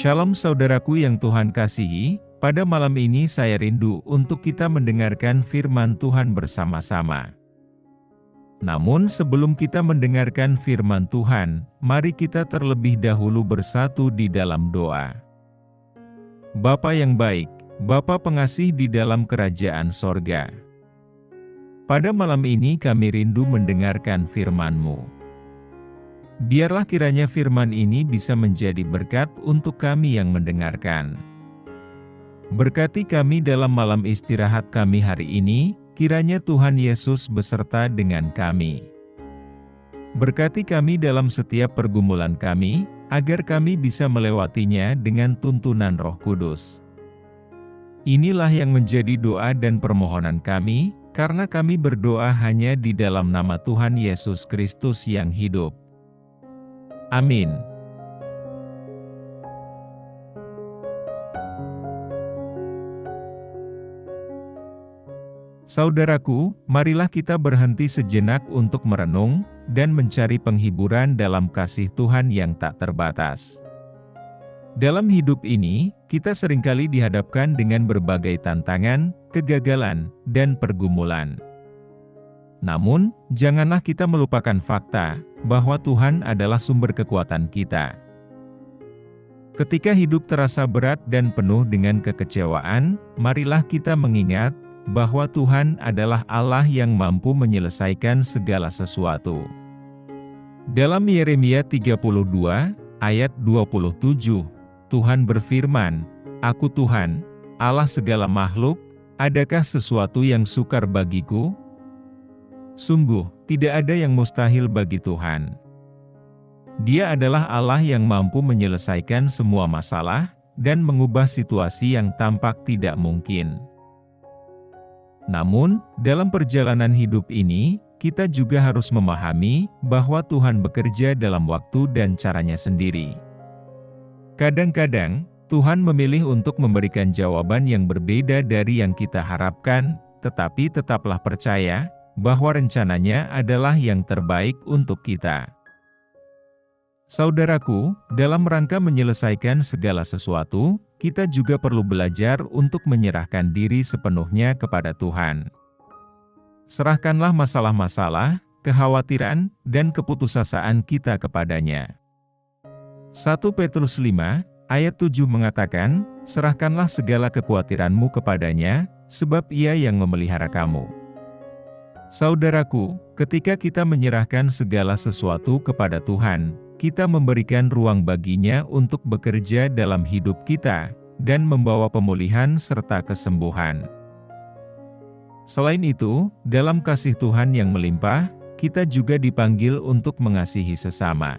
Shalom saudaraku yang Tuhan kasihi, pada malam ini saya rindu untuk kita mendengarkan firman Tuhan bersama-sama. Namun sebelum kita mendengarkan firman Tuhan, mari kita terlebih dahulu bersatu di dalam doa. Bapa yang baik, Bapa pengasih di dalam kerajaan sorga. Pada malam ini kami rindu mendengarkan firman-Mu. Biarlah kiranya firman ini bisa menjadi berkat untuk kami yang mendengarkan. Berkati kami dalam malam istirahat kami hari ini, kiranya Tuhan Yesus beserta dengan kami. Berkati kami dalam setiap pergumulan kami, agar kami bisa melewatinya dengan tuntunan Roh Kudus. Inilah yang menjadi doa dan permohonan kami, karena kami berdoa hanya di dalam nama Tuhan Yesus Kristus yang hidup. Amin. Saudaraku, marilah kita berhenti sejenak untuk merenung dan mencari penghiburan dalam kasih Tuhan yang tak terbatas. Dalam hidup ini, kita seringkali dihadapkan dengan berbagai tantangan, kegagalan, dan pergumulan. Namun, janganlah kita melupakan fakta bahwa Tuhan adalah sumber kekuatan kita. Ketika hidup terasa berat dan penuh dengan kekecewaan, marilah kita mengingat bahwa Tuhan adalah Allah yang mampu menyelesaikan segala sesuatu. Dalam Yeremia 32, ayat 27, Tuhan berfirman, "Aku Tuhan, Allah segala makhluk, adakah sesuatu yang sukar bagiku? Sungguh, tidak ada yang mustahil bagi Tuhan. Dia adalah Allah yang mampu menyelesaikan semua masalah, dan mengubah situasi yang tampak tidak mungkin." Namun, dalam perjalanan hidup ini, kita juga harus memahami bahwa Tuhan bekerja dalam waktu dan caranya sendiri. Kadang-kadang, Tuhan memilih untuk memberikan jawaban yang berbeda dari yang kita harapkan, tetapi tetaplah percaya bahwa rencananya adalah yang terbaik untuk kita. Saudaraku, dalam rangka menyelesaikan segala sesuatu, kita juga perlu belajar untuk menyerahkan diri sepenuhnya kepada Tuhan. Serahkanlah masalah-masalah, kekhawatiran, dan keputusasaan kita kepadanya. 1 Petrus 5, ayat 7 mengatakan, "Serahkanlah segala kekhawatiranmu kepadanya, sebab Ia yang memelihara kamu." Saudaraku, ketika kita menyerahkan segala sesuatu kepada Tuhan, kita memberikan ruang baginya untuk bekerja dalam hidup kita, dan membawa pemulihan serta kesembuhan. Selain itu, dalam kasih Tuhan yang melimpah, kita juga dipanggil untuk mengasihi sesama.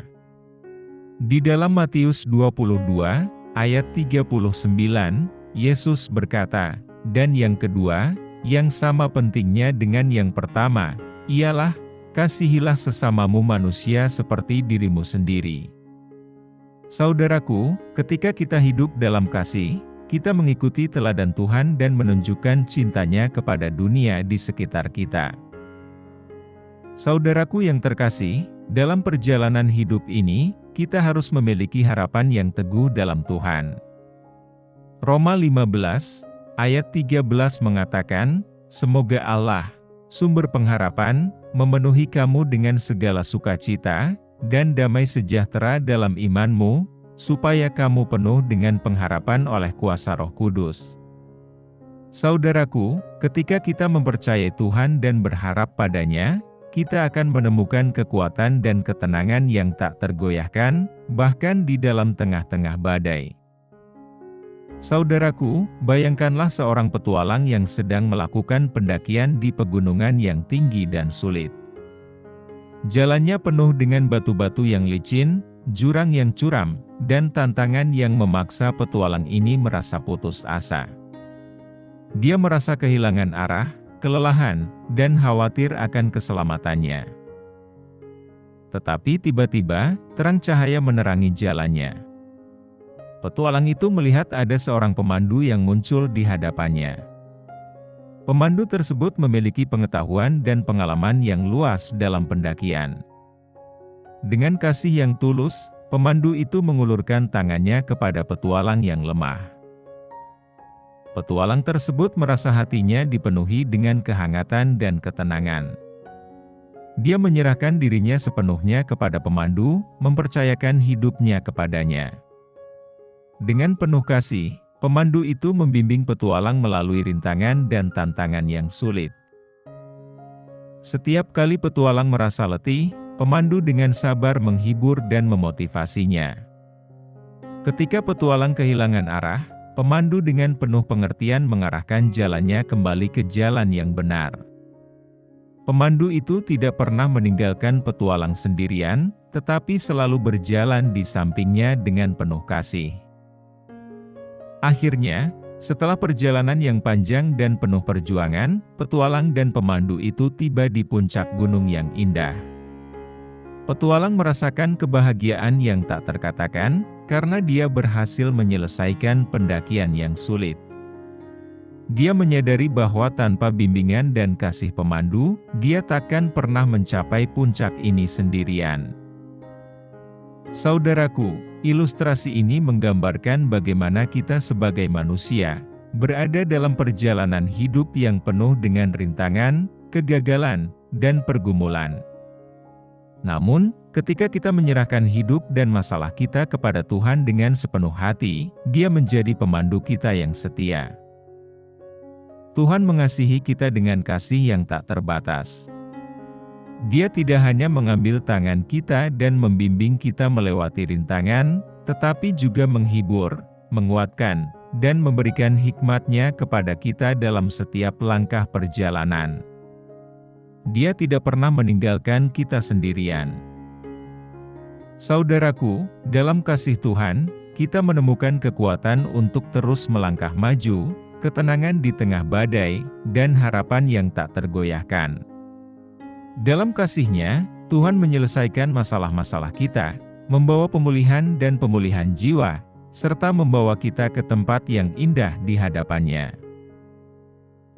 Di dalam Matius 22, ayat 39, Yesus berkata, "Dan yang kedua, yang sama pentingnya dengan yang pertama, ialah, kasihilah sesamamu manusia seperti dirimu sendiri." Saudaraku, ketika kita hidup dalam kasih, kita mengikuti teladan Tuhan dan menunjukkan cintanya kepada dunia di sekitar kita. Saudaraku yang terkasih, dalam perjalanan hidup ini, kita harus memiliki harapan yang teguh dalam Tuhan. Roma 15, ayat 13 mengatakan, "Semoga Allah, sumber pengharapan, memenuhi kamu dengan segala sukacita, dan damai sejahtera dalam imanmu, supaya kamu penuh dengan pengharapan oleh kuasa Roh Kudus." Saudaraku, ketika kita mempercayai Tuhan dan berharap padanya, kita akan menemukan kekuatan dan ketenangan yang tak tergoyahkan, bahkan di dalam tengah-tengah badai. Saudaraku, bayangkanlah seorang petualang yang sedang melakukan pendakian di pegunungan yang tinggi dan sulit. Jalannya penuh dengan batu-batu yang licin, jurang yang curam, dan tantangan yang memaksa petualang ini merasa putus asa. Dia merasa kehilangan arah, kelelahan, dan khawatir akan keselamatannya. Tetapi tiba-tiba, terang cahaya menerangi jalannya. Petualang itu melihat ada seorang pemandu yang muncul di hadapannya. Pemandu tersebut memiliki pengetahuan dan pengalaman yang luas dalam pendakian. Dengan kasih yang tulus, pemandu itu mengulurkan tangannya kepada petualang yang lemah. Petualang tersebut merasa hatinya dipenuhi dengan kehangatan dan ketenangan. Dia menyerahkan dirinya sepenuhnya kepada pemandu, mempercayakan hidupnya kepadanya. Dengan penuh kasih, pemandu itu membimbing petualang melalui rintangan dan tantangan yang sulit. Setiap kali petualang merasa letih, pemandu dengan sabar menghibur dan memotivasinya. Ketika petualang kehilangan arah, pemandu dengan penuh pengertian mengarahkan jalannya kembali ke jalan yang benar. Pemandu itu tidak pernah meninggalkan petualang sendirian, tetapi selalu berjalan di sampingnya dengan penuh kasih. Akhirnya, setelah perjalanan yang panjang dan penuh perjuangan, petualang dan pemandu itu tiba di puncak gunung yang indah. Petualang merasakan kebahagiaan yang tak terkatakan, karena dia berhasil menyelesaikan pendakian yang sulit. Dia menyadari bahwa tanpa bimbingan dan kasih pemandu, dia takkan pernah mencapai puncak ini sendirian. Saudaraku, ilustrasi ini menggambarkan bagaimana kita sebagai manusia berada dalam perjalanan hidup yang penuh dengan rintangan, kegagalan, dan pergumulan. Namun, ketika kita menyerahkan hidup dan masalah kita kepada Tuhan dengan sepenuh hati, Dia menjadi pemandu kita yang setia. Tuhan mengasihi kita dengan kasih yang tak terbatas. Dia tidak hanya mengambil tangan kita dan membimbing kita melewati rintangan, tetapi juga menghibur, menguatkan, dan memberikan hikmat-Nya kepada kita dalam setiap langkah perjalanan. Dia tidak pernah meninggalkan kita sendirian. Saudaraku, dalam kasih Tuhan, kita menemukan kekuatan untuk terus melangkah maju, ketenangan di tengah badai, dan harapan yang tak tergoyahkan. Dalam kasih-Nya, Tuhan menyelesaikan masalah-masalah kita, membawa pemulihan dan pemulihan jiwa, serta membawa kita ke tempat yang indah di hadapan-Nya.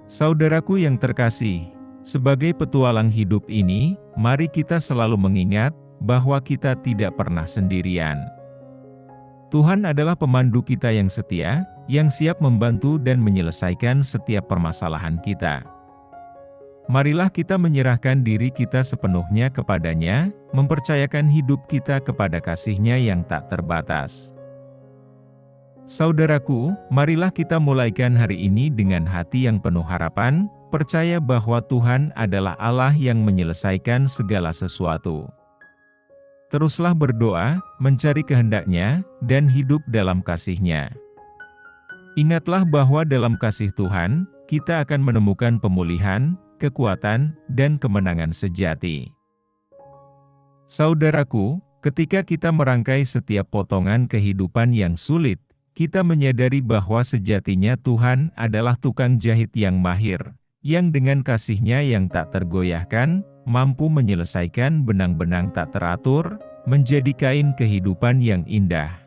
Saudaraku yang terkasih, sebagai petualang hidup ini, mari kita selalu mengingat bahwa kita tidak pernah sendirian. Tuhan adalah pemandu kita yang setia, yang siap membantu dan menyelesaikan setiap permasalahan kita. Marilah kita menyerahkan diri kita sepenuhnya kepada-Nya, mempercayakan hidup kita kepada kasih-Nya yang tak terbatas. Saudaraku, marilah kita mulaikan hari ini dengan hati yang penuh harapan, percaya bahwa Tuhan adalah Allah yang menyelesaikan segala sesuatu. Teruslah berdoa, mencari kehendak-Nya, dan hidup dalam kasih-Nya. Ingatlah bahwa dalam kasih Tuhan, kita akan menemukan pemulihan, kekuatan, dan kemenangan sejati. Saudaraku, ketika kita merangkai setiap potongan kehidupan yang sulit, kita menyadari bahwa sejatinya Tuhan adalah tukang jahit yang mahir, yang dengan kasih-Nya yang tak tergoyahkan, mampu menyelesaikan benang-benang tak teratur, menjadi kain kehidupan yang indah.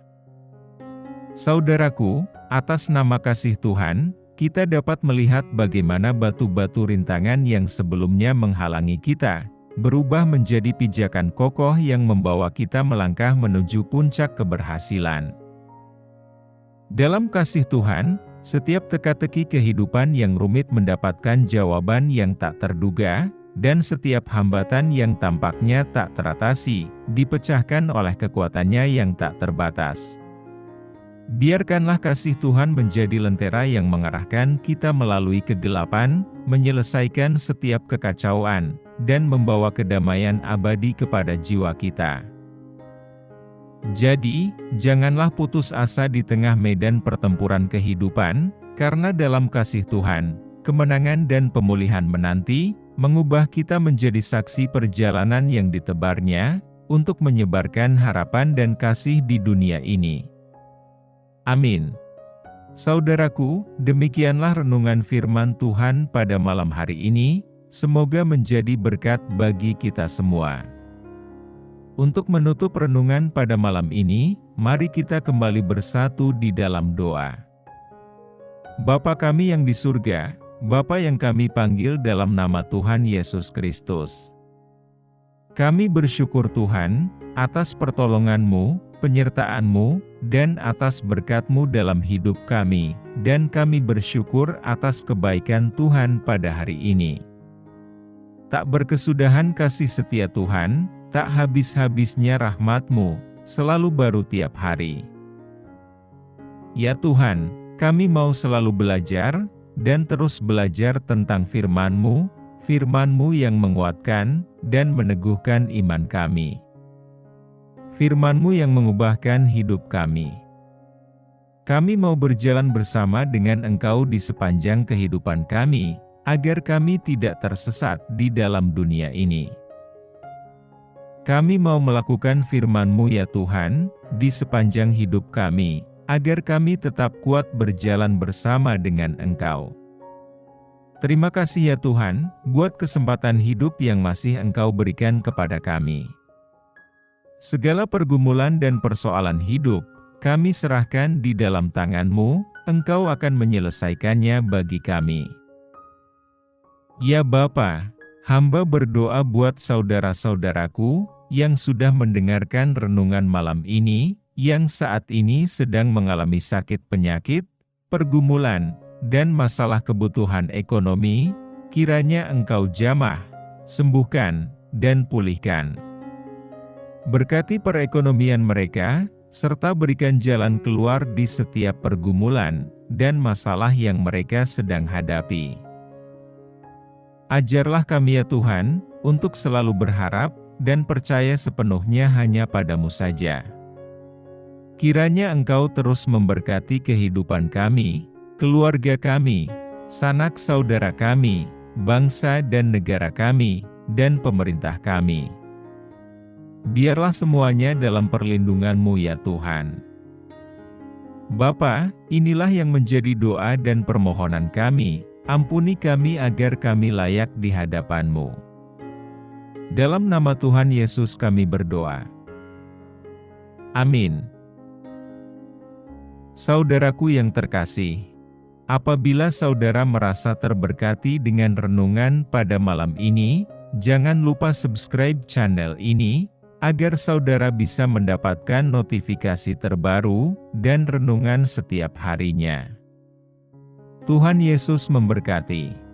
Saudaraku, atas nama kasih Tuhan, kita dapat melihat bagaimana batu-batu rintangan yang sebelumnya menghalangi kita, berubah menjadi pijakan kokoh yang membawa kita melangkah menuju puncak keberhasilan. Dalam kasih Tuhan, setiap teka-teki kehidupan yang rumit mendapatkan jawaban yang tak terduga, dan setiap hambatan yang tampaknya tak teratasi, dipecahkan oleh kekuatan-Nya yang tak terbatas. Biarkanlah kasih Tuhan menjadi lentera yang mengarahkan kita melalui kegelapan, menyelesaikan setiap kekacauan, dan membawa kedamaian abadi kepada jiwa kita. Jadi, janganlah putus asa di tengah medan pertempuran kehidupan, karena dalam kasih Tuhan, kemenangan dan pemulihan menanti, mengubah kita menjadi saksi perjalanan yang ditebar-Nya, untuk menyebarkan harapan dan kasih di dunia ini. Amin. Saudaraku, demikianlah renungan firman Tuhan pada malam hari ini, semoga menjadi berkat bagi kita semua. Untuk menutup renungan pada malam ini, mari kita kembali bersatu di dalam doa. Bapa kami yang di surga, Bapa yang kami panggil dalam nama Tuhan Yesus Kristus. Kami bersyukur Tuhan, atas pertolongan-Mu, penyertaan-Mu, dan atas berkat-Mu dalam hidup kami, dan kami bersyukur atas kebaikan Tuhan pada hari ini. Tak berkesudahan kasih setia Tuhan, tak habis-habisnya rahmat-Mu, selalu baru tiap hari. Ya Tuhan, kami mau selalu belajar, dan terus belajar tentang firman-Mu, firman-Mu yang menguatkan, dan meneguhkan iman kami. Firman-Mu yang mengubahkan hidup kami. Kami mau berjalan bersama dengan Engkau di sepanjang kehidupan kami, agar kami tidak tersesat di dalam dunia ini. Kami mau melakukan firman-Mu ya Tuhan, di sepanjang hidup kami, agar kami tetap kuat berjalan bersama dengan Engkau. Terima kasih ya Tuhan, buat kesempatan hidup yang masih Engkau berikan kepada kami. Segala pergumulan dan persoalan hidup, kami serahkan di dalam tangan-Mu, Engkau akan menyelesaikannya bagi kami. Ya Bapa, hamba berdoa buat saudara-saudaraku, yang sudah mendengarkan renungan malam ini, yang saat ini sedang mengalami sakit penyakit, pergumulan, dan masalah kebutuhan ekonomi, kiranya Engkau jamah, sembuhkan, dan pulihkan. Berkati perekonomian mereka, serta berikan jalan keluar di setiap pergumulan dan masalah yang mereka sedang hadapi. Ajarlah kami ya Tuhan, untuk selalu berharap dan percaya sepenuhnya hanya padamu saja. Kiranya Engkau terus memberkati kehidupan kami, keluarga kami, sanak saudara kami, bangsa dan negara kami, dan pemerintah kami. Biarlah semuanya dalam perlindungan-Mu ya Tuhan. Bapa, inilah yang menjadi doa dan permohonan kami, ampuni kami agar kami layak di hadapan-Mu. Dalam nama Tuhan Yesus kami berdoa. Amin. Saudaraku yang terkasih, apabila saudara merasa terberkati dengan renungan pada malam ini, jangan lupa subscribe channel ini, agar saudara bisa mendapatkan notifikasi terbaru dan renungan setiap harinya. Tuhan Yesus memberkati.